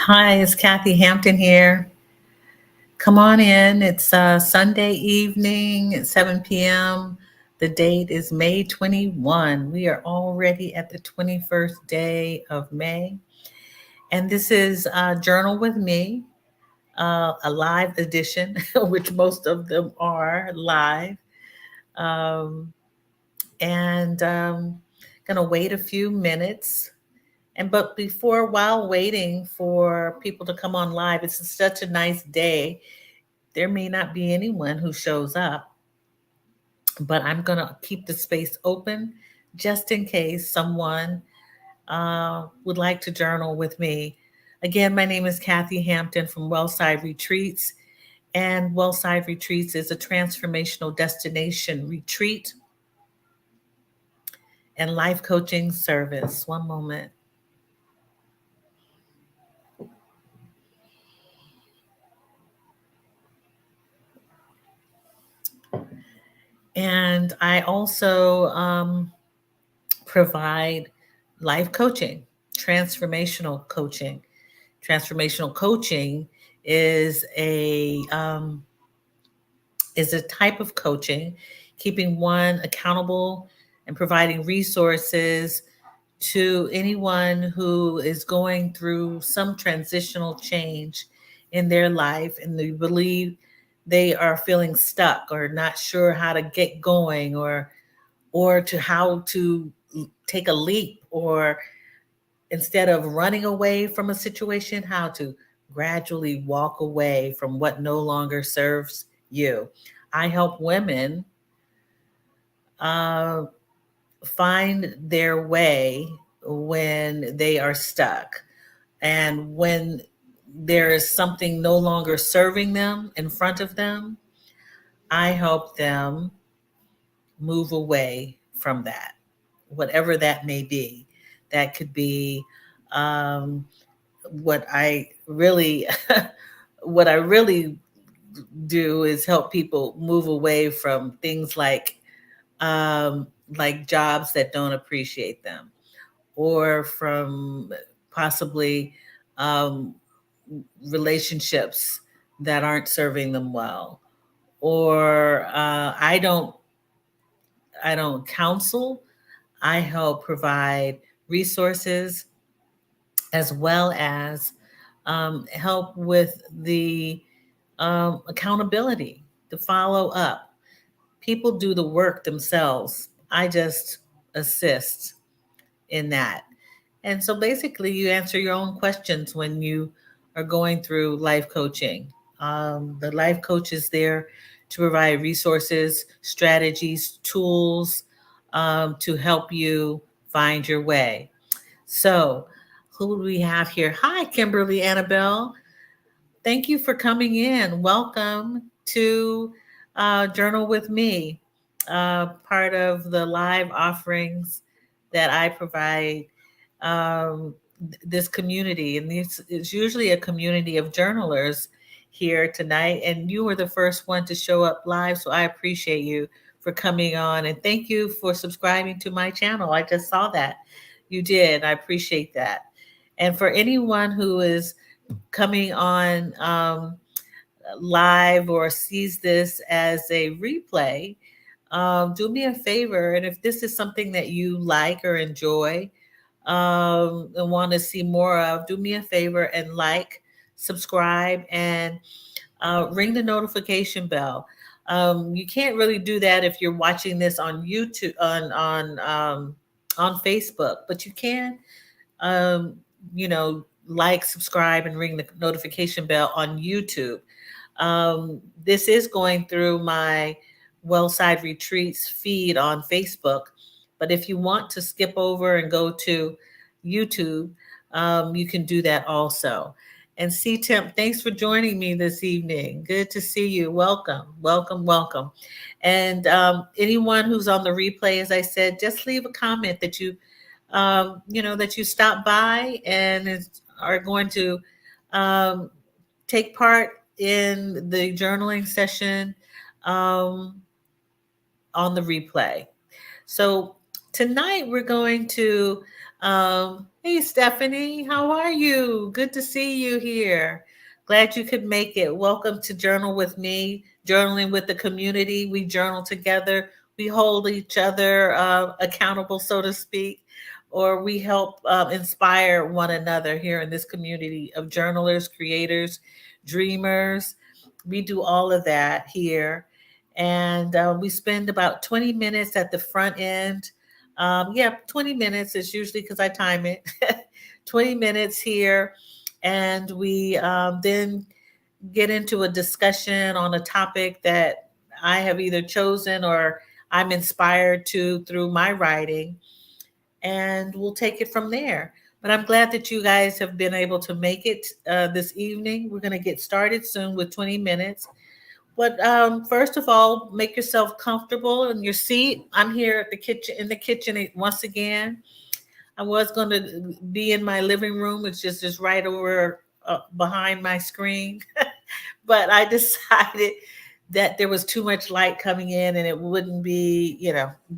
Hi, it's Kathy Hampton here. Come on in. It's Sunday evening at 7 p.m. The date is May 21. We are already at the 21st day of May. And this is Journal with Me, a live edition, which most of them are live. Um, and going to wait a few minutes. But while waiting for people to come on live, it's such a nice day. There may not be anyone who shows up, but I'm going to keep the space open just in case someone would like to journal with me. Again, my name is Kathy Hampton from Wellside Retreats, and Wellside Retreats is a transformational destination retreat and life coaching service. One moment. And I also provide life coaching, transformational coaching. Transformational coaching is a type of coaching, keeping one accountable and providing resources to anyone who is going through some transitional change in their life and they believe they are feeling stuck or not sure how to get going or to how to take a leap, or instead of running away from a situation, how to gradually walk away from what no longer serves you. I help women uh, find their way when they are stuck and when there is something no longer serving them in front of them. I help them move away from that, whatever that may be. That could be um, what I really what I really do is help people move away from things like jobs that don't appreciate them, or from possibly um, relationships that aren't serving them well. Or I don't counsel. I help provide resources as well as help with the accountability to follow up. People do the work themselves. I just assist in that. And so basically, you answer your own questions when you are going through life coaching. The life coach is there to provide resources, strategies, tools to help you find your way. So, who do we have here? Hi, Kimberly Annabelle. Thank you for coming in. Welcome to Journal with Me, part of the live offerings that I provide this community. And this is usually a community of journalers here tonight. And you were the first one to show up live. So I appreciate you for coming on. And thank you for subscribing to my channel. I just saw that you did. I appreciate that. And for anyone who is coming on live or sees this as a replay, do me a favor. And if this is something that you like or enjoy and want to see more of, do me a favor and subscribe, and ring the notification bell. You can't really do that if you're watching this on YouTube, on Facebook, but you can um, subscribe, and ring the notification bell on YouTube. This is going through my Wellside Retreats feed on Facebook, but if you want to skip over and go to YouTube, you can do that also. And C Temp, thanks for joining me this evening. Good to see you. Welcome, welcome, welcome. And anyone who's on the replay, as I said, just leave a comment that that you stop by and are going to um, take part in the journaling session um, on the replay. So Tonight we're going to, hey Stephanie, how are you? Good to see you here. Glad you could make it. Welcome to Journal with Me, journaling with the community. We journal together. We hold each other accountable, so to speak, or we help inspire one another here in this community of journalers, creators, dreamers. We do all of that here. And we spend about 20 minutes at the front end. Yeah, 20 minutes is usually because I time it. 20 minutes here. And we then get into a discussion on a topic that I have either chosen or I'm inspired to through my writing. And we'll take it from there. But I'm glad that you guys have been able to make it this evening. We're going to get started soon with 20 minutes. But first of all, make yourself comfortable in your seat. I'm here at the kitchen, in the kitchen once again. I was going to be in my living room, which is just right over behind my screen, but I decided that there was too much light coming in, and it wouldn't be,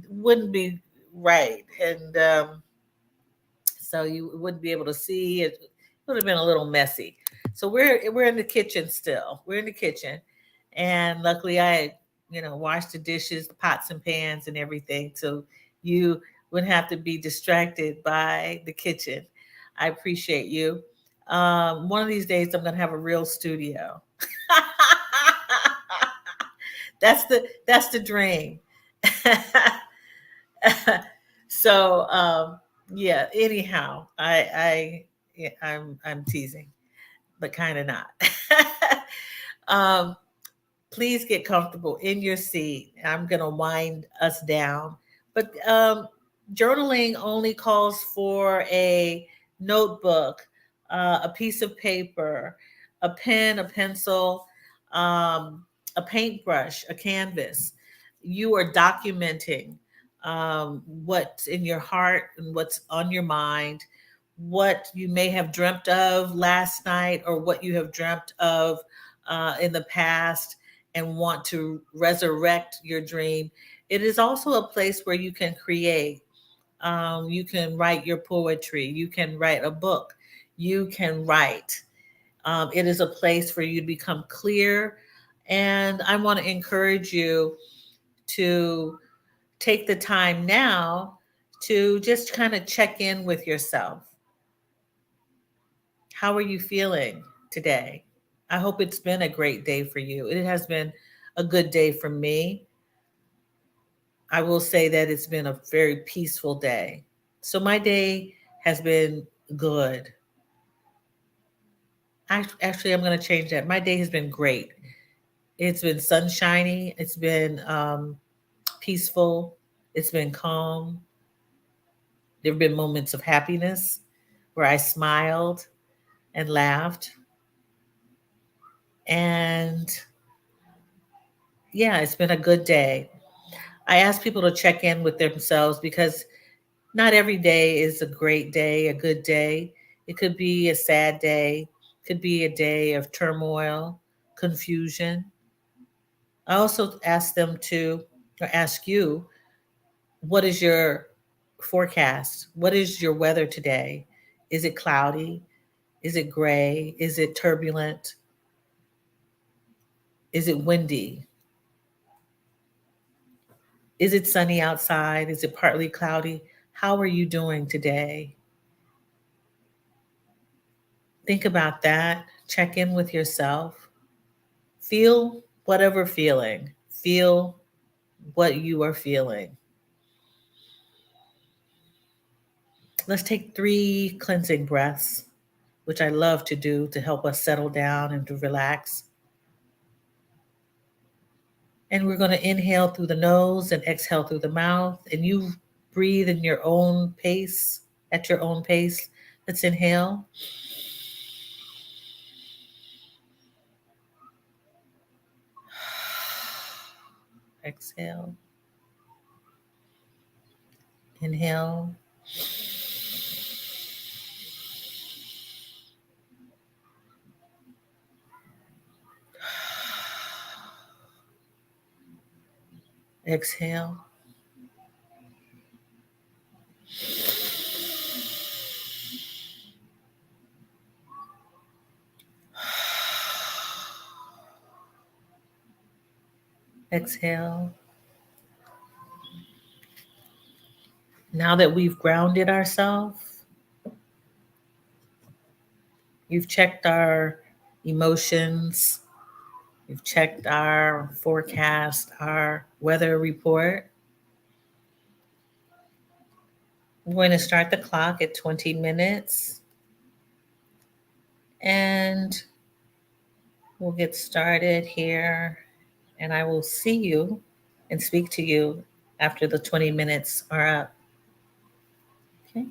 wouldn't be right, and so you wouldn't be able to see. It would have been a little messy. So we're in the kitchen still. We're in the kitchen, and luckily I washed the dishes, the pots and pans, and everything. So you wouldn't have to be distracted by the kitchen. I appreciate you. One of these days I'm gonna have a real studio. That's the dream. So yeah. Anyhow, I'm teasing, but kind of not. um, please get comfortable in your seat. I'm gonna wind us down, but journaling only calls for a notebook, a piece of paper, a pen, a pencil, um, a paintbrush, a canvas. You are documenting what's in your heart and what's on your mind, what you may have dreamt of last night, or what you have dreamt of in the past and want to resurrect your dream. It is also a place where you can create. You can write your poetry. You can write a book. You can write. It is a place for you to become clear. And I want to encourage you to take the time now to just kind of check in with yourself. How are you feeling today? I hope it's been a great day for you. It has been a good day for me. I will say that it's been a very peaceful day. So my day has been good. Actually, I'm going to change that. My day has been great. It's been sunshiny. It's been peaceful. It's been calm. There have been moments of happiness where I smiled and laughed. And yeah, it's been a good day. I ask people to check in with themselves because not every day is a great day, a good day. It could be a sad day, could be a day of turmoil, confusion. I also ask them to, or ask you, what is your forecast? What is your weather today? Is it cloudy? Is it gray? Is it turbulent? Is it windy? Is it sunny outside? Is it partly cloudy? How are you doing today? Think about that. Check in with yourself. Feel whatever feeling. Feel what you are feeling. Let's take 3 cleansing breaths, which I love to do to help us settle down and to relax. And we're going to inhale through the nose and exhale through the mouth. And you breathe in your own pace, at your own pace. Let's inhale. Exhale. Inhale. Exhale. Exhale. Now that we've grounded ourselves, you've checked our emotions, you've checked our forecast, our weather report. We're going to start the clock at 20 minutes and we'll get started here. And I will see you and speak to you after the 20 minutes are up. Okay.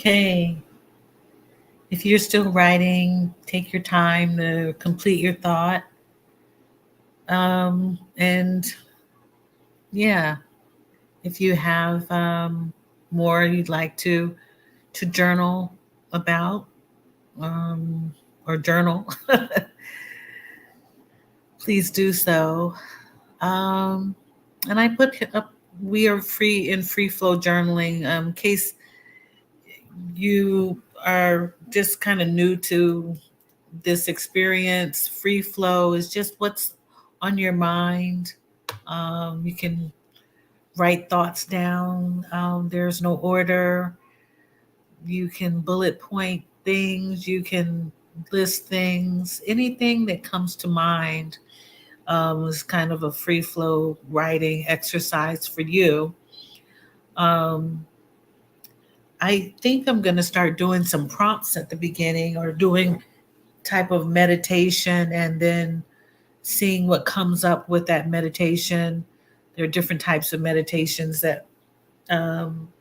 Okay. If you're still writing, take your time to complete your thought. And yeah, if you have more you'd like to journal about, um, or journal, please do so. Um, and I put up, we are free in free flow journaling. In case you are just kind of new to this experience, free flow is just what's on your mind. You can write thoughts down. There's no order. You can bullet point things. You can list things. Anything that comes to mind is kind of a free flow writing exercise for you. Um, I think I'm going to start doing some prompts at the beginning, or doing type of meditation, and then seeing what comes up with that meditation. There are different types of meditations that um,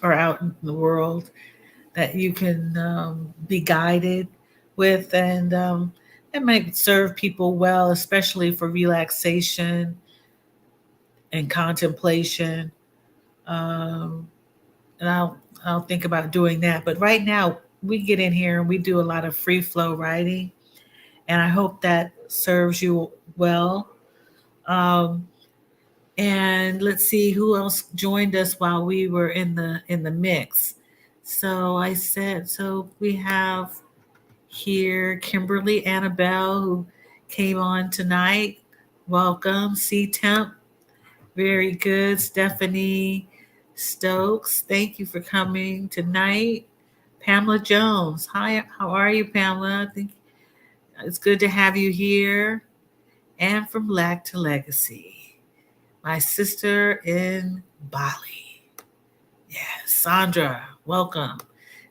are out in the world that you can be guided with, and it might serve people well, especially for relaxation and contemplation. Um, and I'll think about doing that. But right now, we get in here and we do a lot of free flow writing, and I hope that serves you well. Um, and let's see who else joined us while we were in the mix. So I said, so we have here Kimberly Annabelle, who came on tonight. Welcome. C Temp, very good. Stephanie Stokes, thank you for coming tonight. Pamela Jones, hi, how are you, Pamela? I think it's good to have you here. And from Lack to Legacy, my sister in Bali. Yes, Sandra, welcome.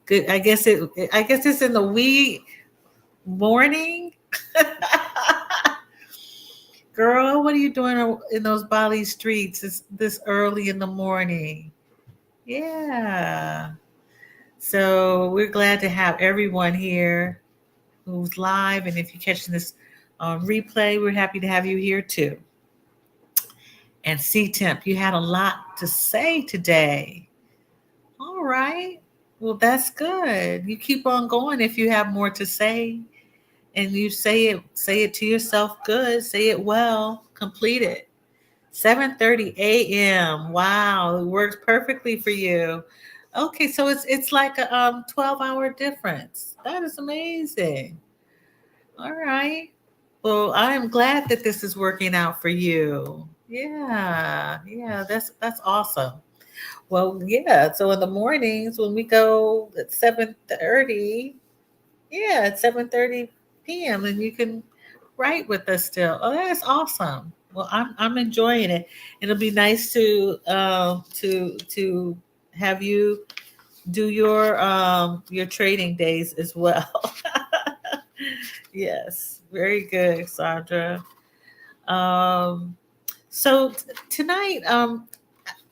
Good. I guess it's in the wee morning. Girl, what are you doing in those Bali streets this early in the morning? Yeah. So we're glad to have everyone here who's live. And if you're catching this on replay, we're happy to have you here too. And C Temp, you had a lot to say today. All right. Well, that's good. You keep on going if you have more to say. And you say it to yourself good, say it well, complete it. 7:30 a.m. Wow, it works perfectly for you. Okay, so it's like a 12-hour difference. That is amazing. All right. Well, I am glad that this is working out for you. Yeah, yeah, that's awesome. Well, yeah. So in the mornings when we go at 7:30, yeah, at 7:30 p.m. and you can write with us still. Oh, that's awesome. Well, I'm enjoying it. It'll be nice to have you do your trading days as well. Yes, very good, Sandra. Um, so tonight,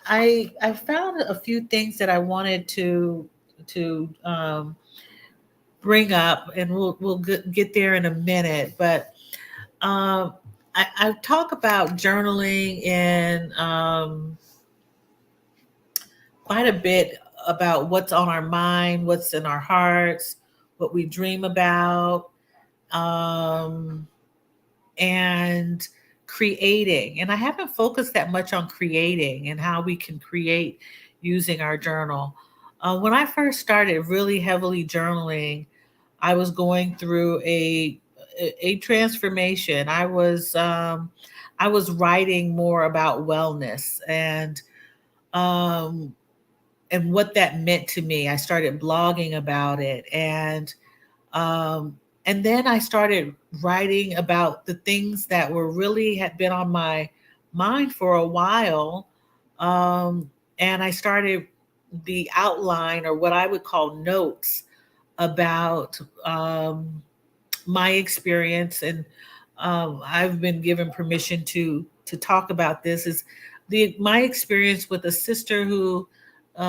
I found a few things that I wanted to bring up, and we'll get there in a minute. But um, I talk about journaling and quite a bit about what's on our mind, what's in our hearts, what we dream about. Um, and creating. And I haven't focused that much on creating and how we can create using our journal. When I first started really heavily journaling, I was going through a transformation. I was writing more about wellness um, and what that meant to me. I started blogging about it, um, and then I started writing about the things that were really had been on my mind for a while. Um, and I started the outline, or what I would call notes, about my experience. And I've been given permission to talk about this. Is my experience with a sister who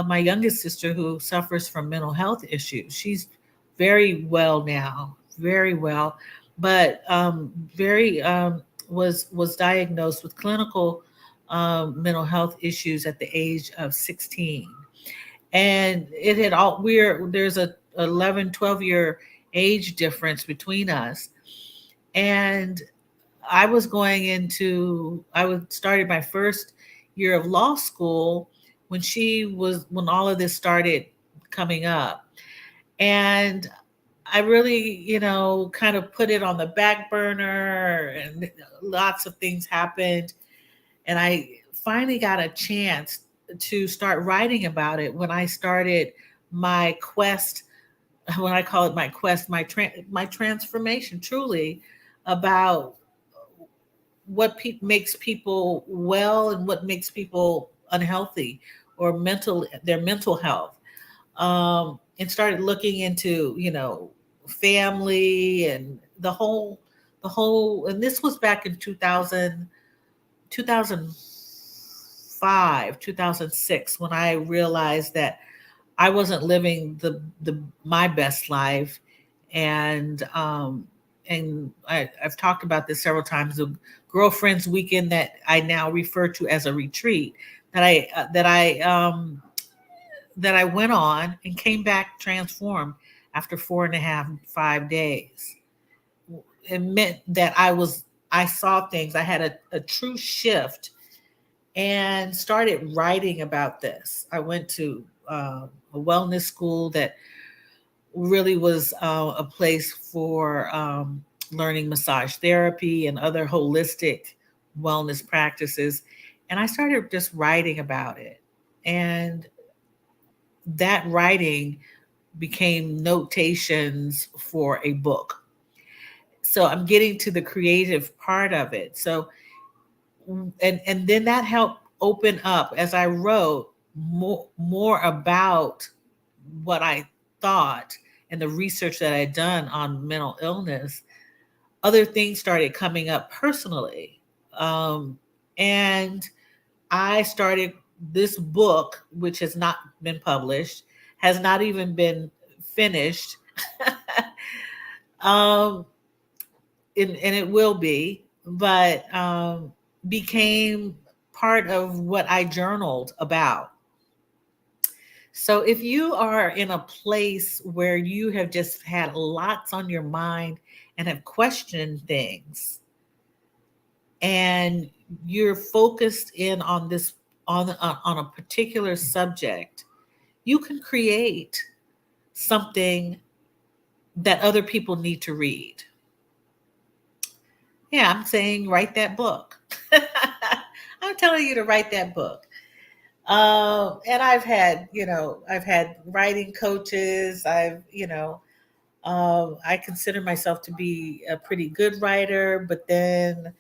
my youngest sister who suffers from mental health issues. She's very well now, very well, but very was diagnosed with clinical mental health issues at the age of 16. And it had all there's a 11, 12 year age difference between us. And I was started my first year of law school when all of this started coming up. And I really, kind of put it on the back burner, and lots of things happened. And I finally got a chance to start writing about it when I started my quest, when I call it my quest, my transformation, truly, about what makes people well and what makes people unhealthy, or their mental health. And started looking into, family and and this was back in 2005, 2006, when I realized that I wasn't living the my best life. And I've talked about this several times. The girlfriends weekend that I now refer to as a retreat, that I went on and came back transformed after 4.5, 5 days. It meant that I saw things. I had a true shift, and started writing about this. I went to a wellness school that really was a place for learning massage therapy and other holistic wellness practices. And I started just writing about it. And that writing became notations for a book. So I'm getting to the creative part of it. So, and then that helped open up as I wrote more about what I thought and the research that I'd done on mental illness. Other things started coming up personally. And I started this book, which has not been published, has not even been finished. um, and it will be, but became part of what I journaled about. So if you are in a place where you have just had lots on your mind and have questioned things, and you're focused in on this on a particular subject, you can create something that other people need to read. Yeah, I'm saying write that book. I'm telling you to write that book. And I've had writing coaches. I consider myself to be a pretty good writer, but then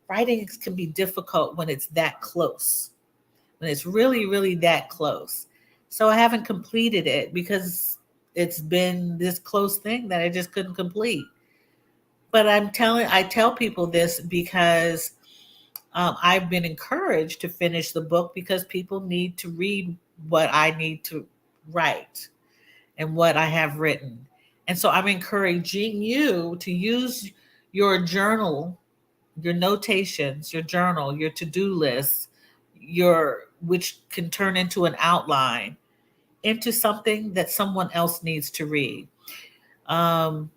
writing can be difficult when it's that close, when it's really, really that close. So I haven't completed it because it's been this close thing that I just couldn't complete. But I tell people this because I've been encouraged to finish the book because people need to read what I need to write and what I have written. And so I'm encouraging you to use your journal, your notations, your journal, your to-do list, which can turn into an outline, into something that someone else needs to read. Um,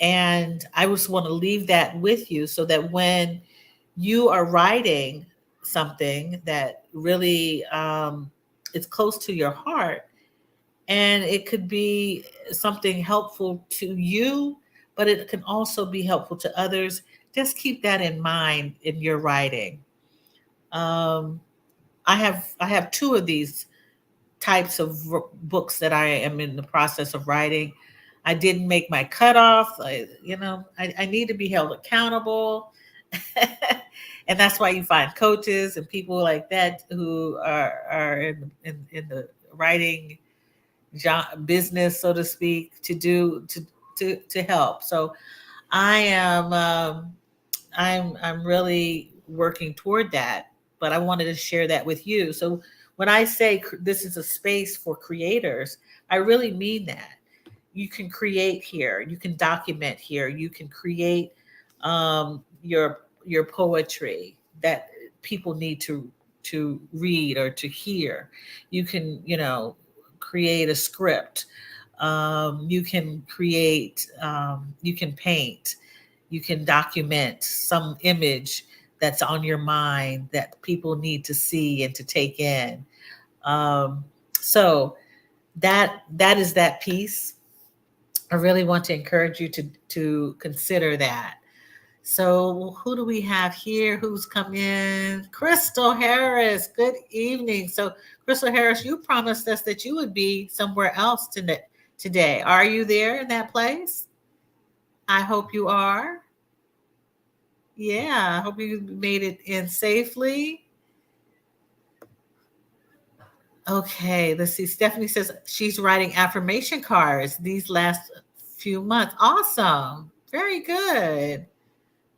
and I just want to leave that with you so that when you are writing something that really is close to your heart, and it could be something helpful to you, but it can also be helpful to others. Just keep that in mind in your writing. Um, I have two of these types of books that I am in the process of writing. I didn't make my cutoff. I need to be held accountable. And that's why you find coaches and people like that who are in the writing business, so to speak, to help. So I am I'm really working toward that, but I wanted to share that with you. So when I say this is a space for creators, I really mean that. You can create here, you can document here, you can create your poetry that people need to read or to hear. You can, create a script. You can create, you can paint, you can document some image that's on your mind that people need to see and to take in. Um, so that is that piece. I really want to encourage you to consider that. So who do we have here? Who's come in? Crystal Harris. Good evening. So Crystal Harris, you promised us that you would be somewhere else today. Are you there in that place? I hope you are. Yeah, I hope you made it in safely. Okay, let's see. Stephanie says she's writing affirmation cards these last few months. Awesome. Very good.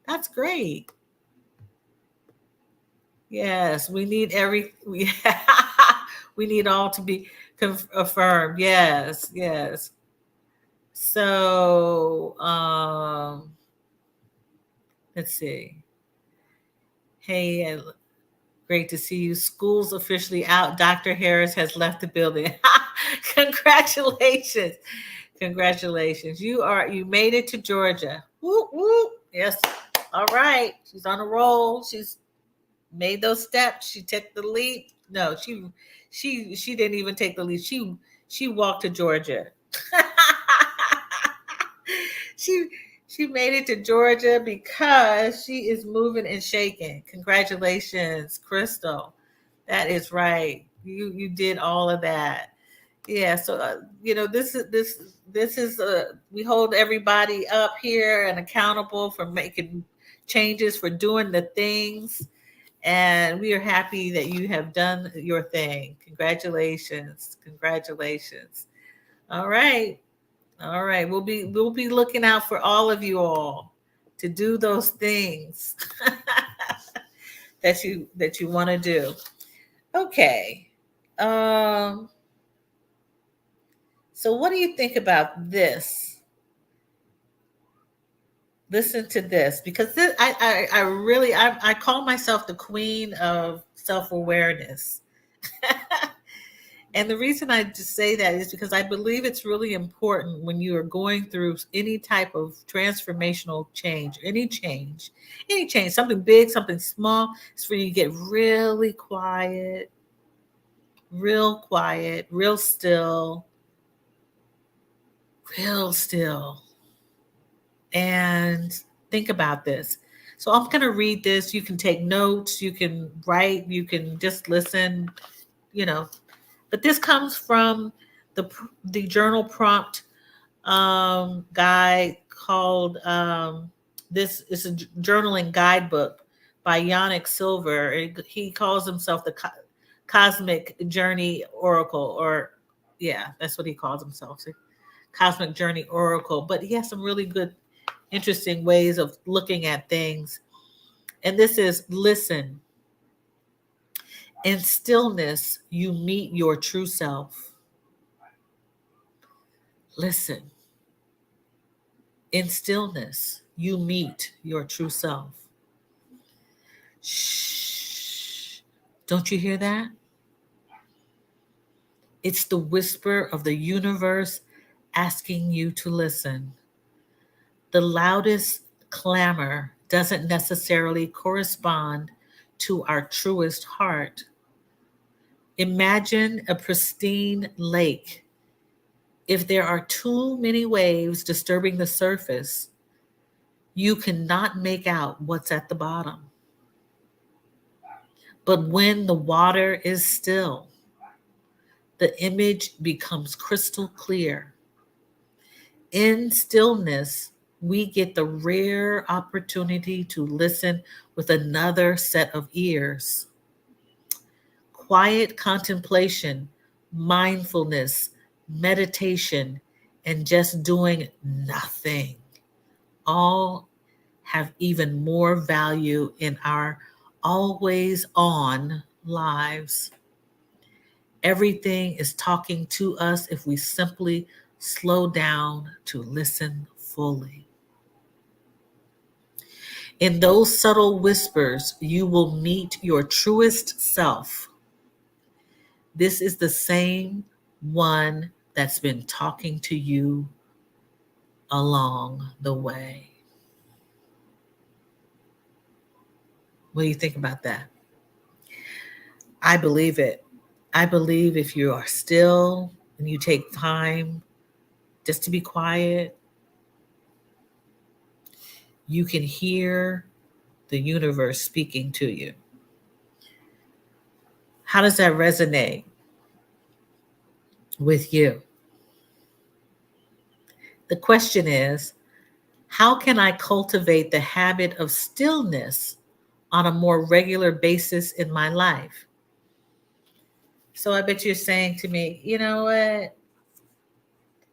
That's great. Yes, we need we need all to be affirmed. Yes, yes. So, let's see. Hey, great to see you. School's officially out. Dr. Harris has left the building. Congratulations. Congratulations. You made it to Georgia. Woo woo. Yes. All right. She's on a roll. She's made those steps. She took the leap. No, she didn't even take the leap. She walked to Georgia. she she made it to Georgia because she is moving and shaking. Congratulations, Crystal. That is right. You did all of that. Yeah. So this is we hold everybody up here and accountable for making changes, for doing the things, and we are happy that you have done your thing. Congratulations. Congratulations. All right. All right. We'll be looking out for all of you all to do those things that you want to do. Okay. Um so what do you think about this? Listen to this, because I really I call myself the queen of self-awareness. And the reason I just say that is because I believe it's really important when you are going through any type of transformational change, something big, something small, is for you to get really quiet, real still, and think about this. So I'm going to read this. You can take notes, you can write, you can just listen, you know, but this comes from the journal prompt guide called this is a journaling guidebook by Yannick Silver. He calls himself the Cosmic Journey Oracle, or yeah, that's what he calls himself, the Cosmic Journey Oracle. But he has some really good, interesting ways of looking at things. And this is: listen. In stillness, you meet your true self. Listen. In stillness, you meet your true self. Shh. Don't you hear that? It's the whisper of the universe asking you to listen. The loudest clamor doesn't necessarily correspond to our truest heart. Imagine a pristine lake. If there are too many waves disturbing the surface, you cannot make out what's at the bottom. But when the water is still, the image becomes crystal clear. In stillness, we get the rare opportunity to listen with another set of ears. Quiet contemplation, mindfulness, meditation, and just doing nothing all have even more value in our always on lives. Everything is talking to us if we simply slow down to listen fully. In those subtle whispers, you will meet your truest self. This is the same one that's been talking to you along the way. What do you think about that? I believe it. I believe if you are still and you take time just to be quiet, you can hear the universe speaking to you. How does that resonate with you? The question is, how can I cultivate the habit of stillness on a more regular basis in my life? So I bet you're saying to me, you know what?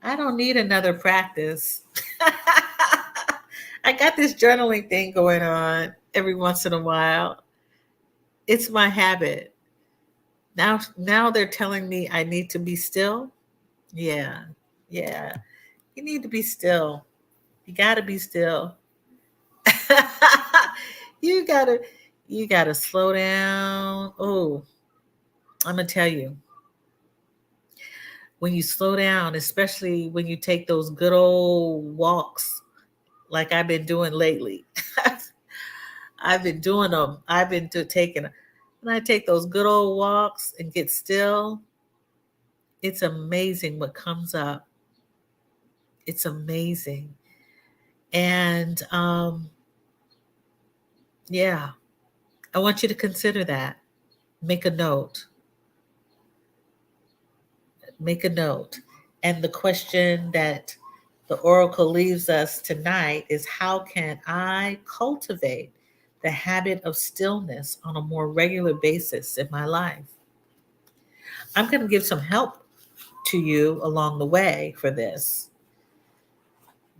I don't need another practice. I got this journaling thing going on every once in a while. It's my habit. Now they're telling me I need to be still. Yeah. Yeah. You need to be still. You got to be still. you got to you got to slow down. Oh, I'm going to tell you. When you slow down, especially when you take those good old walks like I've been doing lately. I've been doing them. I've been taking when I take those good old walks and get still, it's amazing what comes up. It's amazing. And yeah, I want you to consider that. Make a note. Make a note. And the question that the oracle leaves us tonight is, how can I cultivate the habit of stillness on a more regular basis in my life? I'm going to give some help to you along the way for this.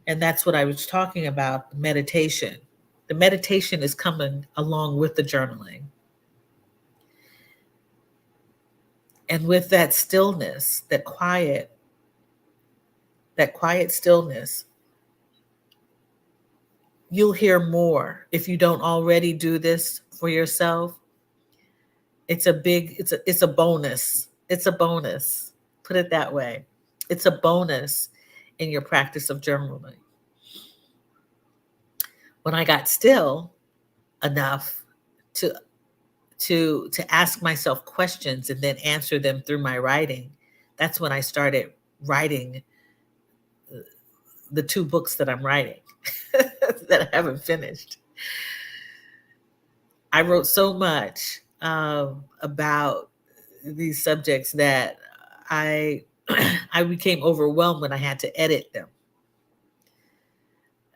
And that's what I was talking about, meditation. The meditation is coming along with the journaling. And with that stillness, that quiet stillness, you'll hear more. If you don't already do this for yourself, it's a bonus. It's a bonus. Put it that way. It's a bonus in your practice of journaling. When I got still enough to to ask myself questions and then answer them through my writing, that's when I started writing the two books that I'm writing that I haven't finished. I wrote so much about these subjects that I I became overwhelmed when I had to edit them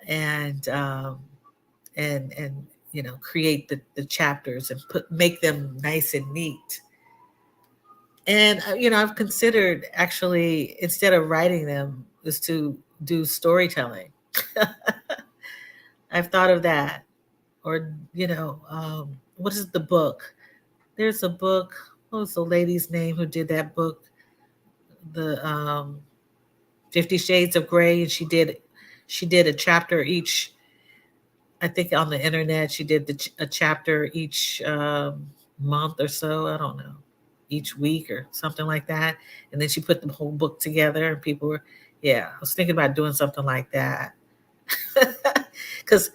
and and create the chapters and make them nice and neat. And I've considered, actually, instead of writing them, is to do storytelling. I've thought of that. Or what is the book? There's a book. What was the lady's name who did that book? The 50 Shades of Grey. And she did a chapter each. I think on the internet she did a chapter each month or so. I don't know, each week or something like that. And then she put the whole book together, and people were, yeah. I was thinking about doing something like that because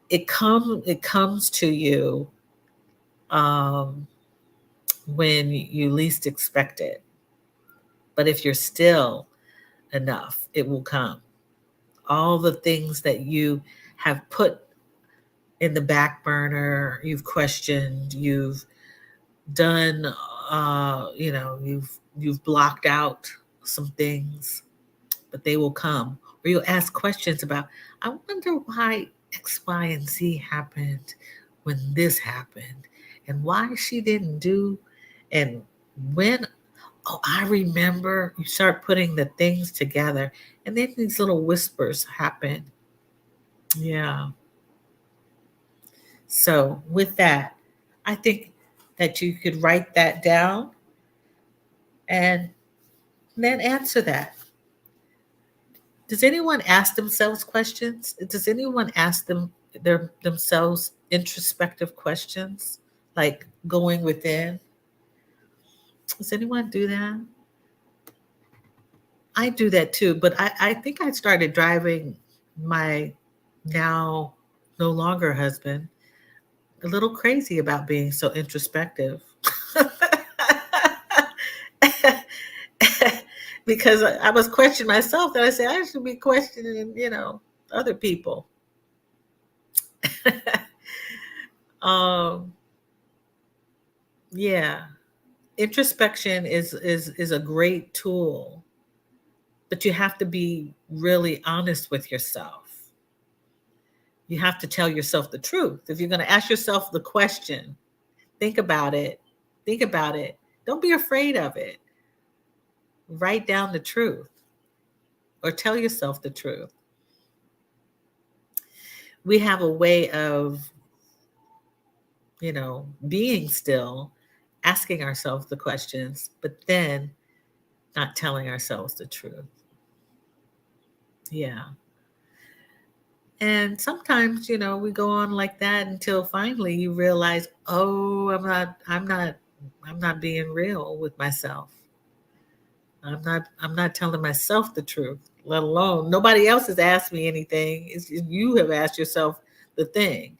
it comes to you um, when you least expect it. But if you're still enough, it will come. All the things that you have put in the back burner, you've questioned, you've done, you've blocked out some things, but they will come. Or you'll ask questions about, I wonder why X, Y, and Z happened when this happened, and why she didn't do, and when, oh, I remember. You start putting the things together, and then these little whispers happen. Yeah. So with that, I think that you could write that down And then answer that. Does anyone ask themselves questions? Does anyone ask themselves introspective questions, like going within? Does anyone do that? I do that too, but I think I started driving my now no longer husband a little crazy about being so introspective. Because I was questioning myself, and I said I should be questioning, other people. um, yeah, introspection is a great tool, but you have to be really honest with yourself. You have to tell yourself the truth. If you're going to ask yourself the question, think about it. Think about it. Don't be afraid of it. Write down the truth or tell yourself the truth. We have a way of, being still, asking ourselves the questions, but then not telling ourselves the truth. Yeah. And sometimes, we go on like that until finally you realize, oh, I'm not being real with myself. I'm not telling myself the truth, let alone nobody else has asked me anything. You have asked yourself the thing.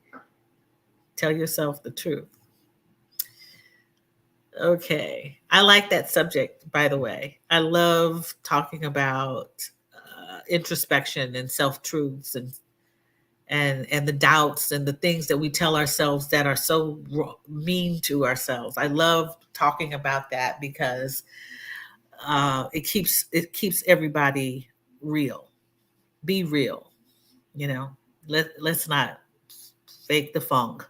Tell yourself the truth. Okay. I like that subject, by the way. I love talking about introspection and self truths and the doubts and the things that we tell ourselves that are so mean to ourselves. I love talking about that because it keeps everybody real. Be real, you know. Let's not fake the funk.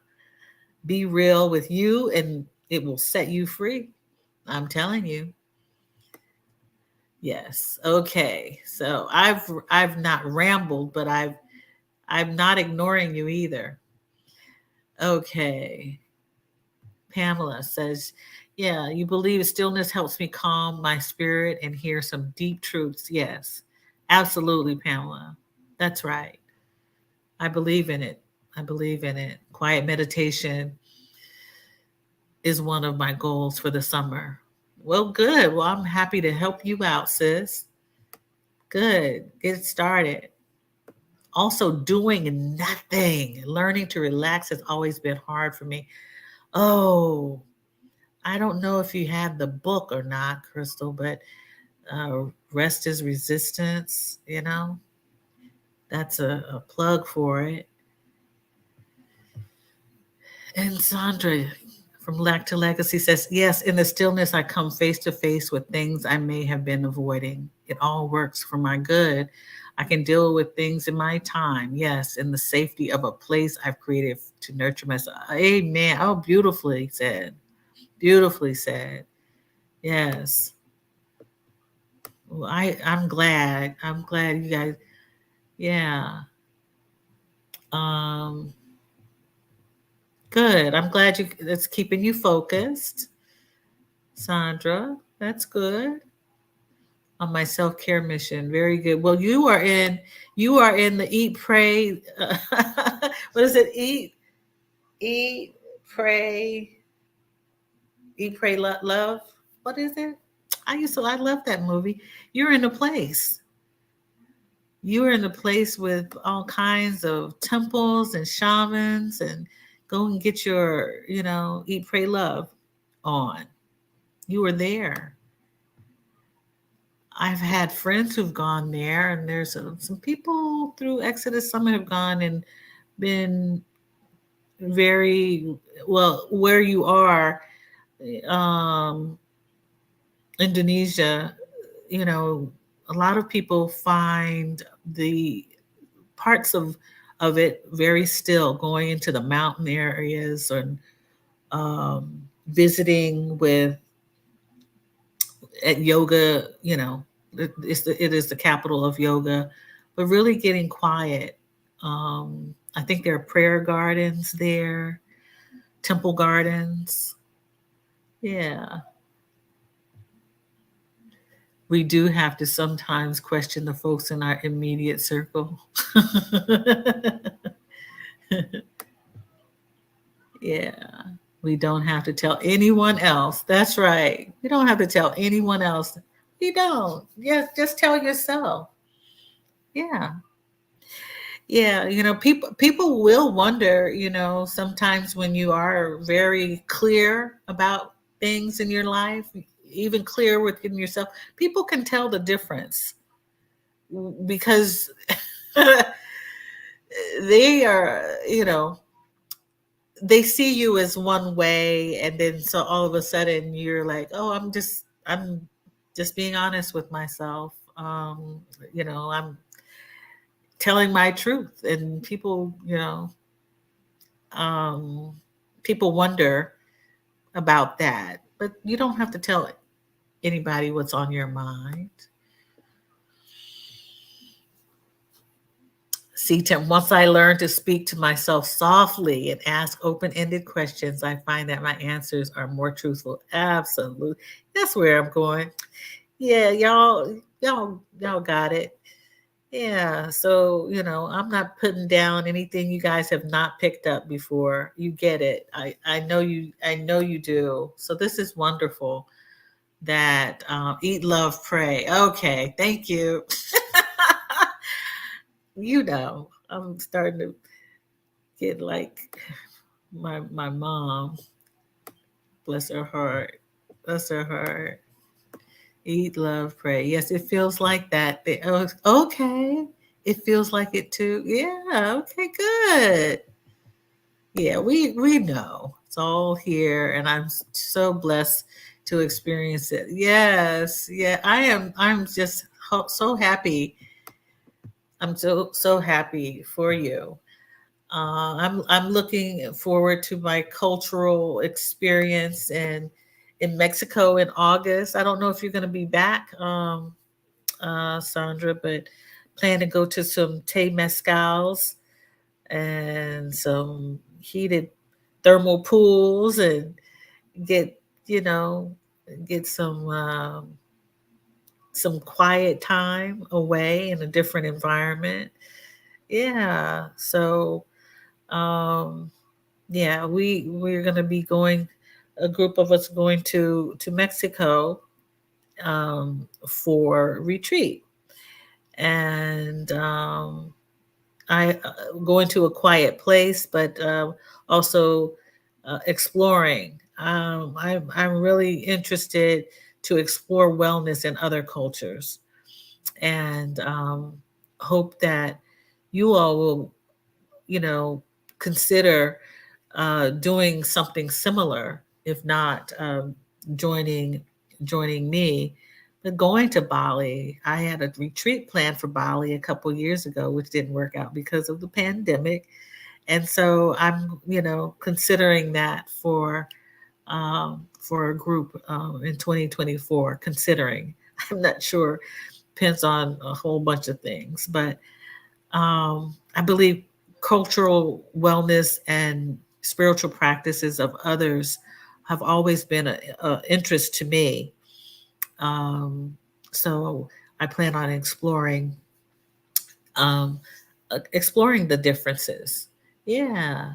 Be real with you, and it will set you free. I'm telling you. Yes. Okay. So I've not rambled, but I'm not ignoring you either. Okay. Pamela says, yeah, you believe stillness helps me calm my spirit and hear some deep truths. Yes. Absolutely, Pamela. That's right. I believe in it. I believe in it. Quiet meditation is one of my goals for the summer. Well, good. Well, I'm happy to help you out, sis. Good. Get started. Also, doing nothing. Learning to relax has always been hard for me. Oh, I don't know if you have the book or not, Crystal, but Rest is Resistance, that's a plug for it. And Sandra from Lack to Legacy says, yes, in the stillness, I come face to face with things I may have been avoiding. It all works for my good. I can deal with things in my time. Yes, in the safety of a place I've created to nurture myself. Amen. Oh, beautifully said. Beautifully said. Yes. Well, I'm glad. I'm glad you guys. Yeah. Um. Good. I'm glad you. That's keeping you focused, Sandra. That's good. On my self care mission. Very good. Well, you are in the eat pray. What is it? Eat pray love. What is it? I love that movie. You're in a place. You are in a place with all kinds of temples and shamans, and go and get your, eat, pray, love on. You were there. I've had friends who've gone there, and there's some people through Exodus Summit have gone and been very well where you are, um, Indonesia. You know, a lot of people find the parts of it very still, going into the mountain areas and visiting with at yoga. It is the capital of yoga, but really getting quiet. I think there are prayer gardens there, temple gardens. Yeah. we do have to sometimes question the folks in our immediate circle. Yeah, we don't have to tell anyone else. That's right. We don't have to tell anyone else. You don't. Yes, just tell yourself. Yeah. Yeah, people will wonder, sometimes when you are very clear about things in your life, even clear within yourself, people can tell the difference because they are, they see you as one way, and then so all of a sudden you're like, "Oh, I'm just being honest with myself. I'm telling my truth." And um, people wonder about that, but you don't have to tell anybody what's on your mind. See, Tim, once I learn to speak to myself softly and ask open ended questions, I find that my answers are more truthful. Absolutely. That's where I'm going. Yeah, y'all got it. Yeah, so I'm not putting down anything you guys have not picked up before. You get it. I know you do. So this is wonderful. That eat, love, pray. Okay, thank you. I'm starting to get like my mom. Bless her heart. Bless her heart. Eat, love, pray. Yes, it feels like that. Okay. It feels like it too. Yeah. Okay. Good. Yeah. We know it's all here, and I'm so blessed to experience it. Yes. Yeah. I'm just so happy. I'm so happy for you. I'm looking forward to my cultural experience in Mexico in August. I don't know if you're going to be back, Sandra, but plan to go to some Tay Mezcals and some heated thermal pools and get, you know, get some quiet time away in a different environment. Yeah. So, um, yeah, we're going to be going, a group of us going to Mexico for retreat. And I going to a quiet place, but also exploring. I'm really interested to explore wellness in other cultures, and hope that you all will, you know, consider doing something similar, if not joining joining me. But going to Bali, I had a retreat planned for Bali a couple years ago, which didn't work out because of the pandemic. And so I'm, considering that for a group in 2024. Considering, I'm not sure, depends on a whole bunch of things, but I believe cultural wellness and spiritual practices of others have always been a interest to me. Um, so I plan on um, exploring the differences. Yeah.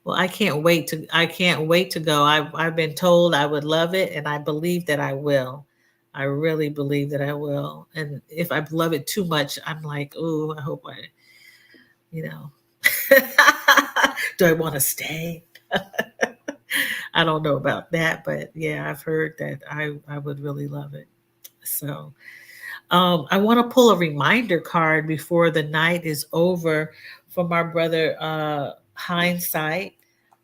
Well, I can't wait to go. I've been told I would love it, and I believe that I will. I really believe that I will. And if I love it too much, I'm like, oh, I hope you know, do I want to stay? I don't know about that, but yeah, I've heard that I would really love it. So I want to pull a reminder card before the night is over from our brother Hindsight,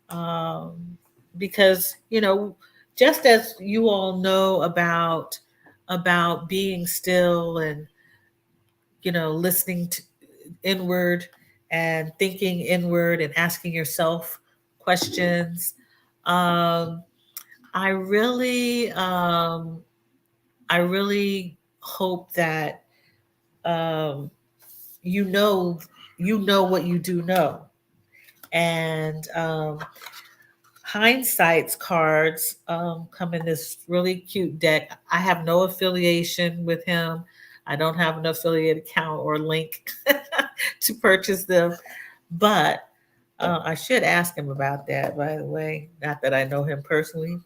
um, because just as you all know about being still and listening to inward and thinking inward and asking yourself questions. Um, I really, I really hope that um, you know, you know what you do know, and Hindsight's cards come in this really cute deck. I have no affiliation with him. I don't have an affiliate account or link to purchase them, but I should ask him about that, by the way. Not that I know him personally,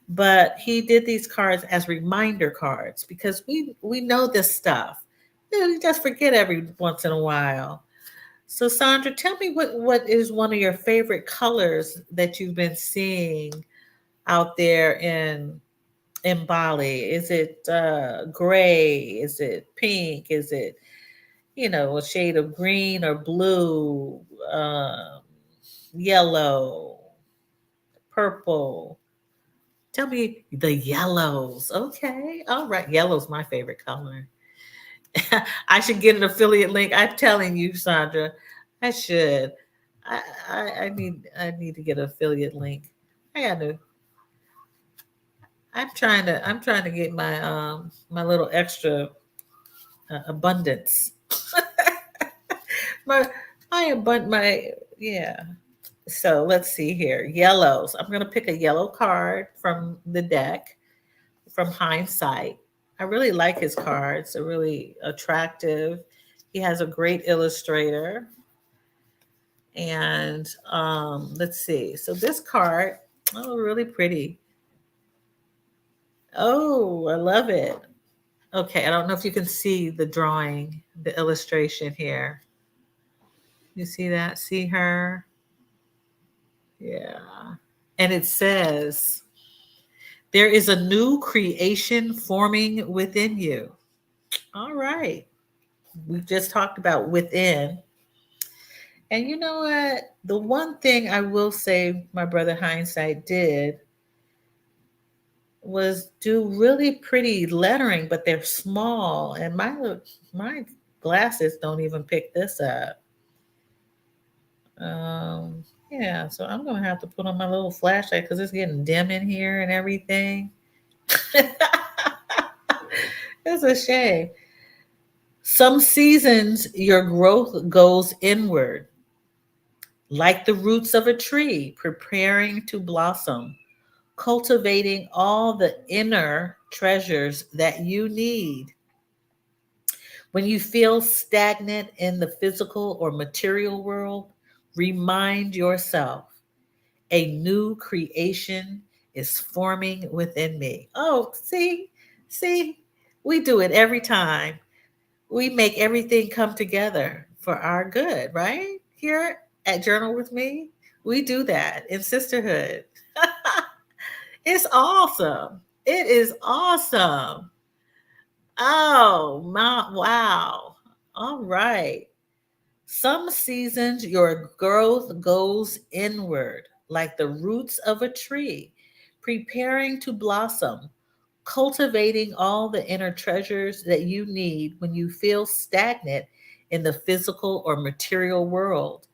but he did these cards as reminder cards because we know this stuff. You know, you just forget every once in a while. So Sandra, tell me what is one of your favorite colors that you've been seeing out there in Bali? Is it gray? Is it pink? Is it, a shade of green or blue, yellow, purple? Tell me the yellows. Okay, all right. Yellow's my favorite color. I should get an affiliate link. I'm telling you, Sandra, I should. I need to get an affiliate link. I got to. I'm trying to get my little extra abundance. my my yeah. So let's see here. Yellows. I'm gonna pick a yellow card from the deck from Hindsight. I really like his cards. They're really attractive. He has a great illustrator. And let's see. So this card, oh, really pretty. Oh, I love it. Okay, I don't know if you can see the drawing, the illustration here. You see that? See her? Yeah. And it says, there is a new creation forming within you. All right. We just talked about within. And you know what? The one thing I will say my brother Hindsight did was do really pretty lettering, but they're small, and my glasses don't even pick this up. Yeah, so I'm gonna have to put on my little flashlight because it's getting dim in here and everything. It's a shame. Some seasons your growth goes inward, like the roots of a tree preparing to blossom, cultivating all the inner treasures that you need. When you feel stagnant in the physical or material world, remind yourself a new creation is forming within me. Oh, see, we do it every time. We make everything come together for our good, right? Here at Journal with Me, we do that in sisterhood. It's awesome. It is awesome. Oh, my, wow. All right. Some seasons your growth goes inward, like the roots of a tree, preparing to blossom, cultivating all the inner treasures that you need when you feel stagnant in the physical or material world.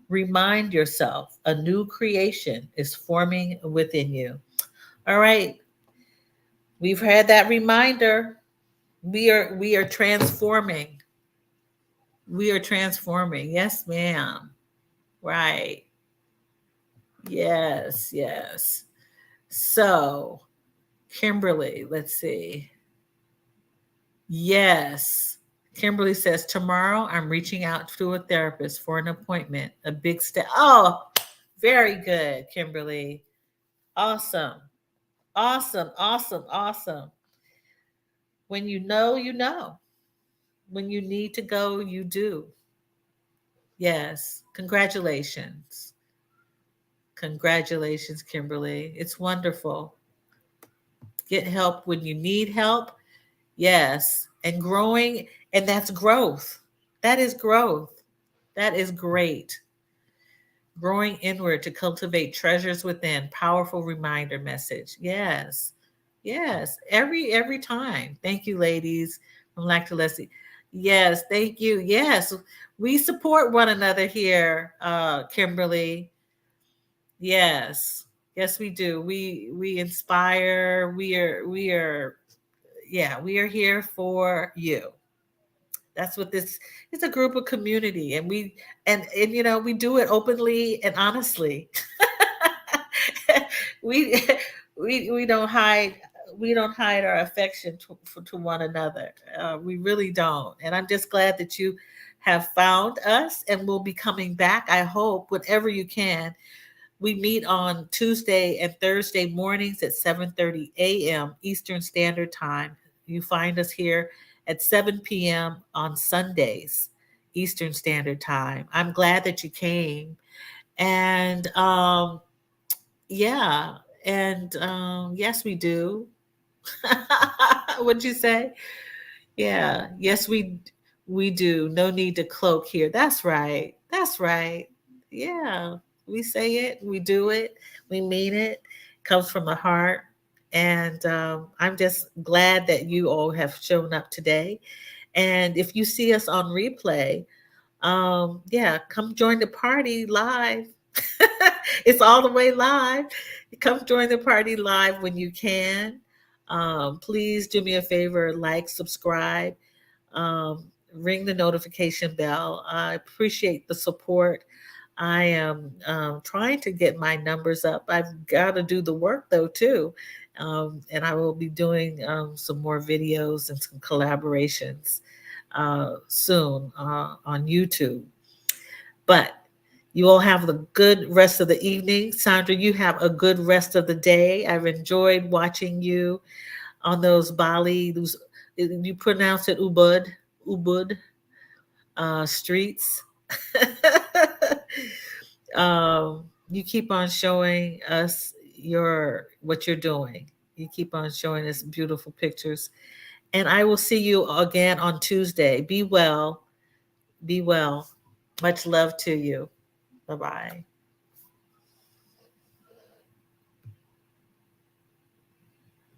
Remind yourself a new creation is forming within you. All right, we've had that reminder. We are transforming. We are transforming. Yes, ma'am. Right. Yes, yes. So, Kimberly, let's see. Yes. Kimberly says, tomorrow I'm reaching out to a therapist for an appointment. A big step. Oh, very good, Kimberly. Awesome. Awesome. Awesome. Awesome. When you know, you know. When you need to go, you do. Yes. Congratulations. Congratulations, Kimberly. It's wonderful. Get help when you need help. Yes. And growing, and that's growth. That is growth. That is great. Growing inward to cultivate treasures within. Powerful reminder message. Yes. Yes. Every time. Thank you, ladies from Lactalessi. Yes, thank you. Yes. We support one another here, Kimberly. Yes. Yes, we do. We inspire. We are yeah, we are here for you. That's what this it's a group of community, and we do it openly and honestly. we we don't hide, we don't hide our affection to one another. We really don't. And I'm just glad that you have found us and will be coming back. I hope whenever you can. We meet on Tuesday and Thursday mornings at 7:30 a.m. Eastern Standard Time. You find us here at 7 p.m. on Sundays, Eastern Standard Time. I'm glad that you came. And yeah, and yes, we do. What'd you say? Yeah, yes, we do. No need to cloak here. That's right. That's right. Yeah, we say it, we do it, we mean it. Comes from the heart, and I'm just glad that you all have shown up today. And if you see us on replay, yeah, come join the party live. It's all the way live. Come join the party live when you can. Please do me a favor, like, subscribe, um, ring the notification bell. I appreciate the support. I am trying to get my numbers up. I've got to do the work though too, and I will be doing some more videos and some collaborations soon on YouTube. But you all have the good rest of the evening. Sandra, you have a good rest of the day. I've enjoyed watching you on those Bali, those, you pronounce it Ubud streets. You keep on showing us your what you're doing. You keep on showing us beautiful pictures. And I will see you again on Tuesday. Be well. Be well. Much love to you. Bye bye.